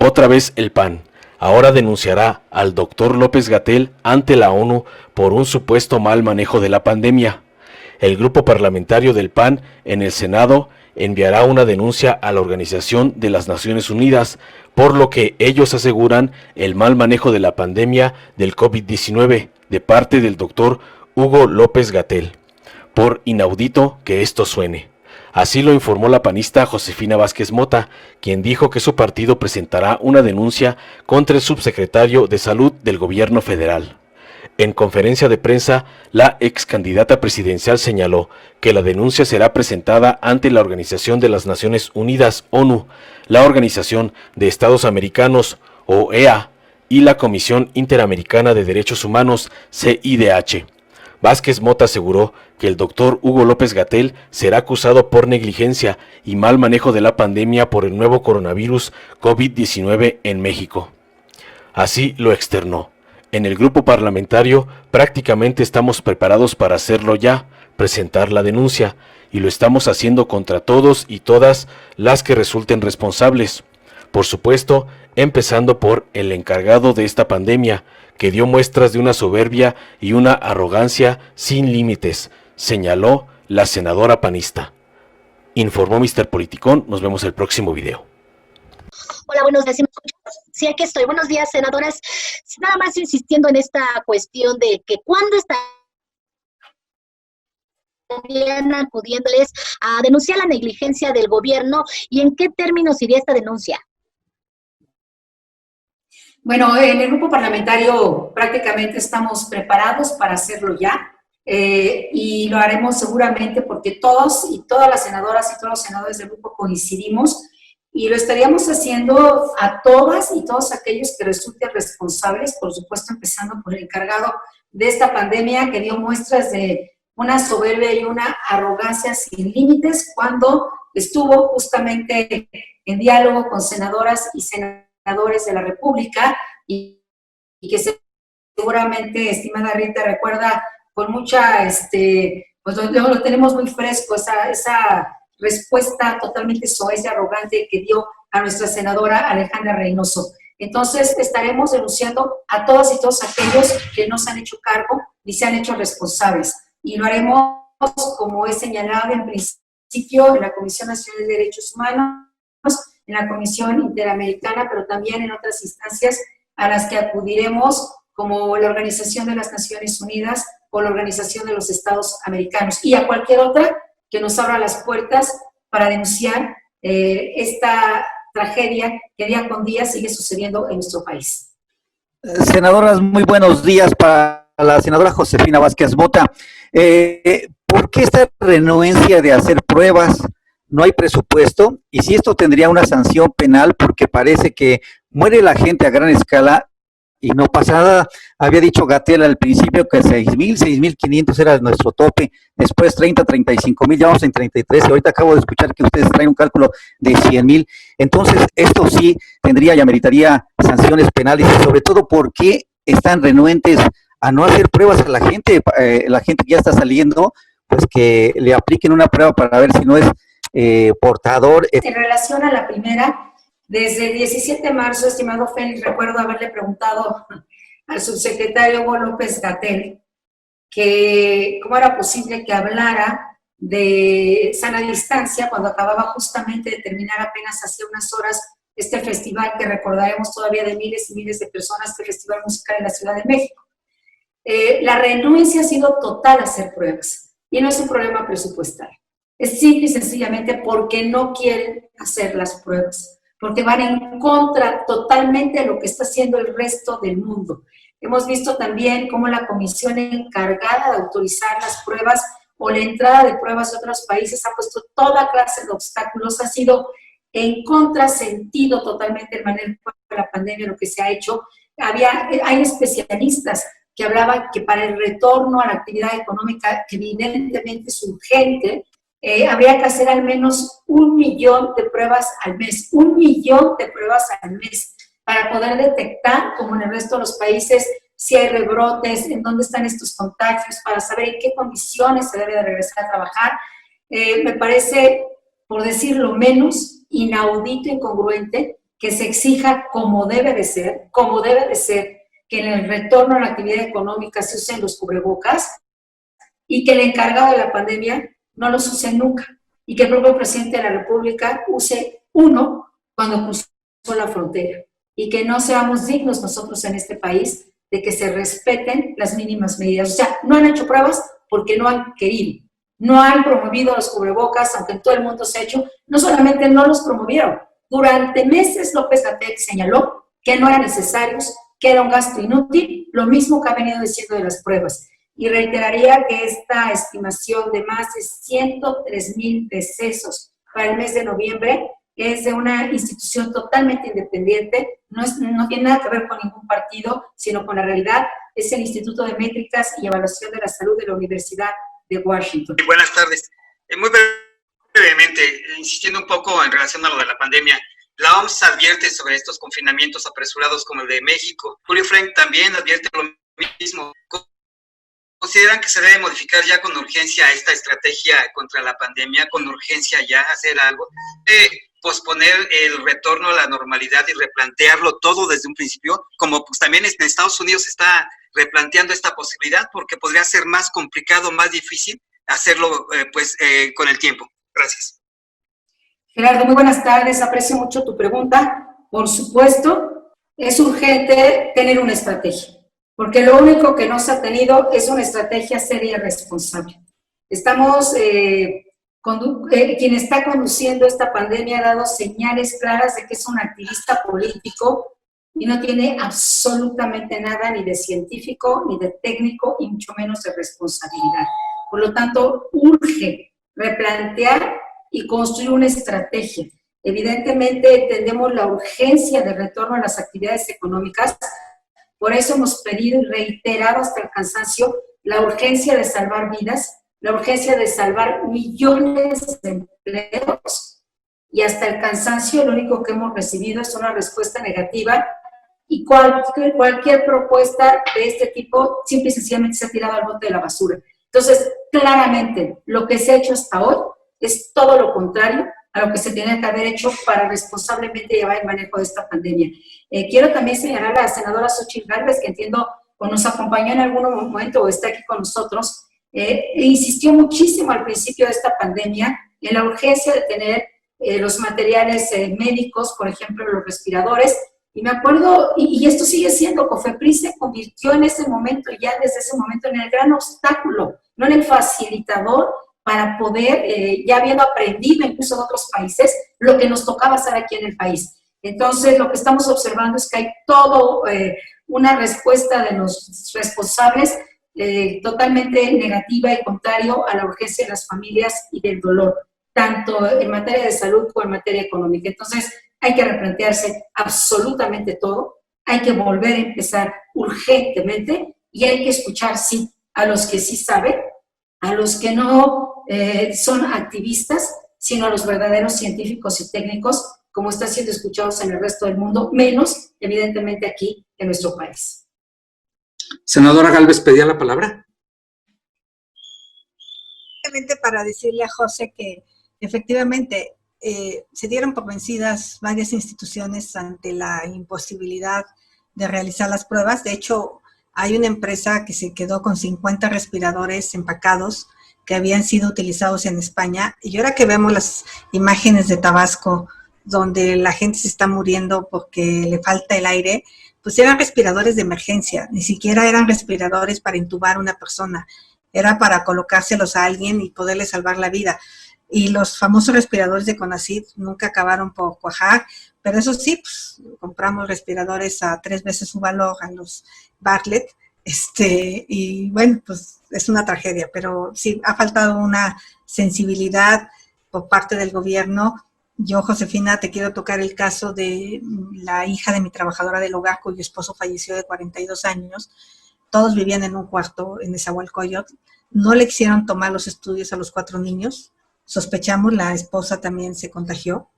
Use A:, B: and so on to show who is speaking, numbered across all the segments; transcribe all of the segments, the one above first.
A: Otra vez el PAN. Ahora denunciará al doctor López-Gatell ante la ONU por un supuesto mal manejo de la pandemia. El grupo parlamentario del PAN en el Senado enviará una denuncia a la Organización de las Naciones Unidas, por lo que ellos aseguran el mal manejo de la pandemia del COVID-19 de parte del doctor Hugo López-Gatell. Por inaudito que esto suene. Así lo informó la panista Josefina Vázquez Mota, quien dijo que su partido presentará una denuncia contra el subsecretario de Salud del gobierno federal. En conferencia de prensa, la ex candidata presidencial señaló que la denuncia será presentada ante la Organización de las Naciones Unidas, ONU, la Organización de Estados Americanos, OEA, y la Comisión Interamericana de Derechos Humanos, CIDH. Vázquez Mota aseguró que el doctor Hugo López-Gatell será acusado por negligencia y mal manejo de la pandemia por el nuevo coronavirus COVID-19 en México. Así lo externó. En el grupo parlamentario prácticamente estamos preparados para hacerlo ya, presentar la denuncia, y lo estamos haciendo contra todos y todas las que resulten responsables. Por supuesto, empezando por el encargado de esta pandemia, que dio muestras de una soberbia y una arrogancia sin límites, señaló la senadora panista. Informó Mr. Politicón, nos vemos el próximo video.
B: Hola, buenos días. Sí, aquí estoy. Buenos días, senadoras. Nada más insistiendo en esta cuestión de que cuándo estarían acudiéndoles a denunciar la negligencia del gobierno y en qué términos iría esta denuncia.
C: Bueno, en el grupo parlamentario prácticamente estamos preparados para hacerlo ya y lo haremos seguramente porque todos y todas las senadoras y todos los senadores del grupo coincidimos y lo estaríamos haciendo a todas y todos aquellos que resulten responsables, por supuesto empezando por el encargado de esta pandemia que dio muestras de una soberbia y una arrogancia sin límites cuando estuvo justamente en diálogo con senadoras y senadores de la República y que seguramente, estimada Rita, recuerda con mucha, pues lo tenemos muy fresco, esa respuesta totalmente soez y arrogante que dio a nuestra senadora Alejandra Reynoso. Entonces, estaremos denunciando a todas y todos aquellos que no se han hecho cargo ni se han hecho responsables. Y lo haremos, como he señalado en principio, en la Comisión Nacional de Derechos Humanos, en la Comisión Interamericana, pero también en otras instancias a las que acudiremos, como la Organización de las Naciones Unidas o la Organización de los Estados Americanos, y a cualquier otra que nos abra las puertas para denunciar esta tragedia que día con día sigue sucediendo en nuestro país.
D: Senadoras, muy buenos días para la senadora Josefina Vázquez Mota. ¿Por qué esta renuencia de hacer pruebas? No hay presupuesto, y si esto tendría una sanción penal, porque parece que muere la gente a gran escala y no pasa nada. Había dicho Gatell al principio que 6,000, 6,500 era nuestro tope, después 30, 35,000, ya vamos en 33, y ahorita acabo de escuchar que ustedes traen un cálculo de 100,000. Entonces, esto sí tendría y ameritaría sanciones penales, y sobre todo, ¿por qué están renuentes a no hacer pruebas a la gente que ya está saliendo, pues que le apliquen una prueba para ver si no es portador?
C: En relación a la primera, desde el 17 de marzo, estimado Félix, recuerdo haberle preguntado al subsecretario Hugo López-Gatell que cómo era posible que hablara de sana distancia cuando acababa justamente de terminar apenas hace unas horas este festival que recordaremos todavía de miles y miles de personas, el Festival Musical en la Ciudad de México. La renuncia ha sido total a hacer pruebas y no es un problema presupuestal. Es simple y sencillamente porque no quieren hacer las pruebas, porque van en contra totalmente de lo que está haciendo el resto del mundo. Hemos visto también cómo la comisión encargada de autorizar las pruebas o la entrada de pruebas de otros países ha puesto toda clase de obstáculos, ha sido en contrasentido totalmente el manejo de la pandemia, lo que se ha hecho. Hay especialistas que hablaban que para el retorno a la actividad económica, que evidentemente es urgente, habría que hacer al menos 1 millón de pruebas al mes, 1 millón de pruebas al mes, para poder detectar, como en el resto de los países, si hay rebrotes, en dónde están estos contagios, para saber en qué condiciones se debe de regresar a trabajar. Me parece, por decirlo menos, inaudito, incongruente, que se exija como debe de ser, que en el retorno a la actividad económica se usen los cubrebocas y que el encargado de la pandemia no los use nunca y que el propio presidente de la República use uno cuando cruzó la frontera y que no seamos dignos nosotros en este país de que se respeten las mínimas medidas. O sea, no han hecho pruebas porque no han querido, no han promovido los cubrebocas, aunque en todo el mundo se ha hecho, no solamente no los promovieron, durante meses López-Gatell señaló que no eran necesarios, que era un gasto inútil, lo mismo que ha venido diciendo de las pruebas. Y reiteraría que esta estimación de más de 103,000 decesos para el mes de noviembre es de una institución totalmente independiente, no tiene nada que ver con ningún partido, sino con la realidad, es el Instituto de Métricas y Evaluación de la Salud de la Universidad de Washington.
E: Buenas tardes. Muy brevemente, insistiendo un poco en relación a lo de la pandemia, la OMS advierte sobre estos confinamientos apresurados como el de México. Julio Frenk también advierte lo mismo. ¿Consideran que se debe modificar ya con urgencia esta estrategia contra la pandemia, con urgencia ya hacer algo? Posponer el retorno a la normalidad y replantearlo todo desde un principio, como pues también en Estados Unidos se está replanteando esta posibilidad, porque podría ser más complicado, más difícil hacerlo con el tiempo. Gracias.
C: Gerardo, muy buenas tardes, aprecio mucho tu pregunta. Por supuesto, es urgente tener una estrategia, porque lo único que no se ha tenido es una estrategia seria y responsable. Quien está conduciendo esta pandemia ha dado señales claras de que es un activista político y no tiene absolutamente nada ni de científico, ni de técnico, y mucho menos de responsabilidad. Por lo tanto, urge replantear y construir una estrategia. Evidentemente, entendemos la urgencia del retorno a las actividades económicas, por eso hemos pedido y reiterado hasta el cansancio la urgencia de salvar vidas, la urgencia de salvar millones de empleos, y hasta el cansancio lo único que hemos recibido es una respuesta negativa, y cualquier propuesta de este tipo simple y sencillamente se ha tirado al bote de la basura. Entonces, claramente, lo que se ha hecho hasta hoy es todo lo contrario a lo que se tenía que haber hecho para responsablemente llevar el manejo de esta pandemia. Quiero también señalar a la senadora Xóchitl Gálvez, que entiendo o nos acompañó en algún momento o está aquí con nosotros, insistió muchísimo al principio de esta pandemia en la urgencia de tener los materiales médicos, por ejemplo, los respiradores, y me acuerdo, y esto sigue siendo, COFEPRIS se convirtió en ese momento, ya desde ese momento, en el gran obstáculo, no en el facilitador para poder, ya habiendo aprendido incluso en otros países, lo que nos tocaba hacer aquí en el país. Entonces, lo que estamos observando es que hay todo una respuesta de los responsables totalmente negativa y contrario a la urgencia de las familias y del dolor, tanto en materia de salud como en materia económica. Entonces, hay que replantearse absolutamente todo, hay que volver a empezar urgentemente y hay que escuchar, sí, a los que sí saben, a los que no son activistas, sino a los verdaderos científicos y técnicos, como están siendo escuchados en el resto del mundo, menos, evidentemente, aquí en nuestro país.
F: Senadora Gálvez, pedía la palabra.
G: Para decirle a José que efectivamente se dieron por vencidas varias instituciones ante la imposibilidad de realizar las pruebas. De hecho, hay una empresa que se quedó con 50 respiradores empacados que habían sido utilizados en España. Y ahora que vemos las imágenes de Tabasco, donde la gente se está muriendo porque le falta el aire, pues eran respiradores de emergencia, ni siquiera eran respiradores para intubar a una persona, era para colocárselos a alguien y poderle salvar la vida. Y los famosos respiradores de CONACYT nunca acabaron por cuajar, pero eso sí, pues, compramos respiradores a 3 veces su valor a los Bartlett, y bueno, pues es una tragedia, pero sí, ha faltado una sensibilidad por parte del gobierno. Yo, Josefina, te quiero tocar el caso de la hija de mi trabajadora del hogar, cuyo esposo falleció de 42 años. Todos vivían en un cuarto en Nezahualcóyotl. No le quisieron tomar los estudios a los 4 niños. Sospechamos, la esposa también se contagió.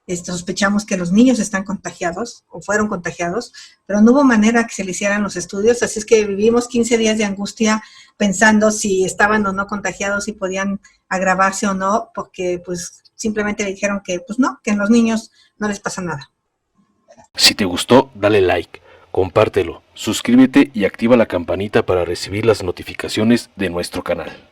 G: Sospechamos que los niños están contagiados o fueron contagiados, pero no hubo manera que se le hicieran los estudios, así es que vivimos 15 días de angustia pensando si estaban o no contagiados, si podían agravarse o no, porque pues simplemente le dijeron que pues no, que en los niños no les pasa nada.
A: Si te gustó, dale like, compártelo, suscríbete y activa la campanita para recibir las notificaciones de nuestro canal.